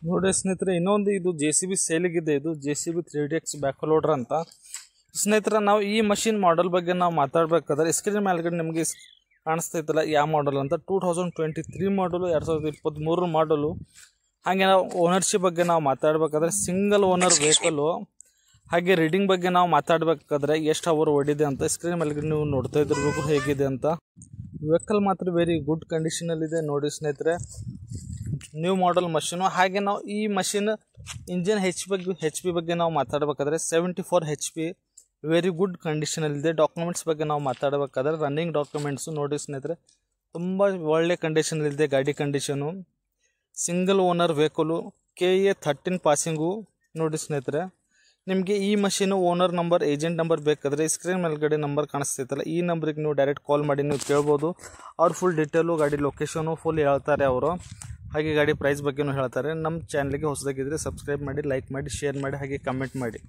ನೋಡಿ ಸ್ನೇಹಿತರೆ, ಇನ್ನೊಂದು ಇದು JCB ಸೇಲಿಗಿದೆ. ಇದು JCB 3DX ಬ್ಯಾಕ್ ಲೋಡರ್ ಅಂತ. ಸ್ನೇಹಿತರೆ, ನಾವು ಈ ಮಷಿನ್ ಮಾಡೆಲ್ ಬಗ್ಗೆ ನಾವು ಮಾತಾಡಬೇಕಾದ್ರೆ ಸ್ಕ್ರೀನ್ ಮೇಲ್ಗಡೆ ನಿಮಗೆ ಕಾಣಿಸ್ತೈತಲ್ಲ ಯಾವ ಮಾಡಲ್ ಅಂತ. 2023 ಮಾಡಲು, 2023 ಮಾಡಲು. ಹಾಗೆ ನಾವು ಓನರ್ಶಿಪ್ ಬಗ್ಗೆ ನಾವು ಮಾತಾಡಬೇಕಾದ್ರೆ ಸಿಂಗಲ್ ಓನರ್ ವೆಹಿಕಲ್ಲು. ಹಾಗೆ ರೀಡಿಂಗ್ ಬಗ್ಗೆ ನಾವು ಮಾತಾಡಬೇಕಾದ್ರೆ ಎಷ್ಟು ಅವರ್ ಓಡಿದೆ ಅಂತ ಸ್ಕ್ರೀನ್ ಮೇಲ್ಗಡೆ ನೀವು ನೋಡ್ತಾ ಇದ್ದಿರಬೇಕು ಹೇಗಿದೆ ಅಂತ. ವೆಹಿಕಲ್ ಮಾತ್ರ ವೆರಿ ಗುಡ್ ಕಂಡೀಷನಲ್ಲಿದೆ ನೋಡಿ ಸ್ನೇಹಿತರೆ, ನ್ಯೂ ಮಾಡೆಲ್ ಮಷೀನು. ಹಾಗೆ ನಾವು ಈ ಮಷೀನ್ ಇಂಜಿನ್ ಹೆಚ್ ಪಿ ಬಗ್ಗೆ ನಾವು ಮಾತಾಡಬೇಕಾದ್ರೆ 74 HP ವೆರಿ ಗುಡ್ ಕಂಡೀಷನಲ್ಲಿದೆ. ಡಾಕ್ಯುಮೆಂಟ್ಸ್ ಬಗ್ಗೆ ನಾವು ಮಾತಾಡಬೇಕಾದ್ರೆ ರನ್ನಿಂಗ್ ಡಾಕ್ಯುಮೆಂಟ್ಸು ನೋಡಿ ಸ್ನೇಹಿತರೆ, ತುಂಬ ಒಳ್ಳೆ ಕಂಡೀಷನಲ್ಲಿದೆ ಗಾಡಿ condition. Single owner vehicle, KA 13 passing ನೋಡಿ ಸ್ನೇಹಿತರೆ. ನಿಮಗೆ ಈ machine owner number, agent number ಬೇಕಾದರೆ ಸ್ಕ್ರೀನ್ ಮೇಲ್ಗಡೆ ನಂಬರ್ ಕಾಣಿಸ್ತೈತಲ್ಲ, ಈ ನಂಬರಿಗೆ ನೀವು ಡೈರೆಕ್ಟ್ ಕಾಲ್ ಮಾಡಿ ನೀವು ಕೇಳ್ಬೋದು. ಅವ್ರು ಫುಲ್ ಡೀಟೇಲು, ಗಾಡಿ ಲೊಕೇಶನು ಫುಲ್ ಹೇಳ್ತಾರೆ ಅವರು. ಹಾಗೆ ಗಾಡಿ ಪ್ರೈಸ್ ಬಗ್ಗೆನೂ ಹೇಳ್ತಾರೆ. ನಮ್ಮ ಚಾನಲ್ಗೆ ಹೊಸದಾಗಿದ್ದರೆ ಸಬ್ಸ್ಕ್ರೈಬ್ ಮಾಡಿ, ಲೈಕ್ ಮಾಡಿ, ಶೇರ್ ಮಾಡಿ, ಹಾಗೆ ಕಮೆಂಟ್ ಮಾಡಿ.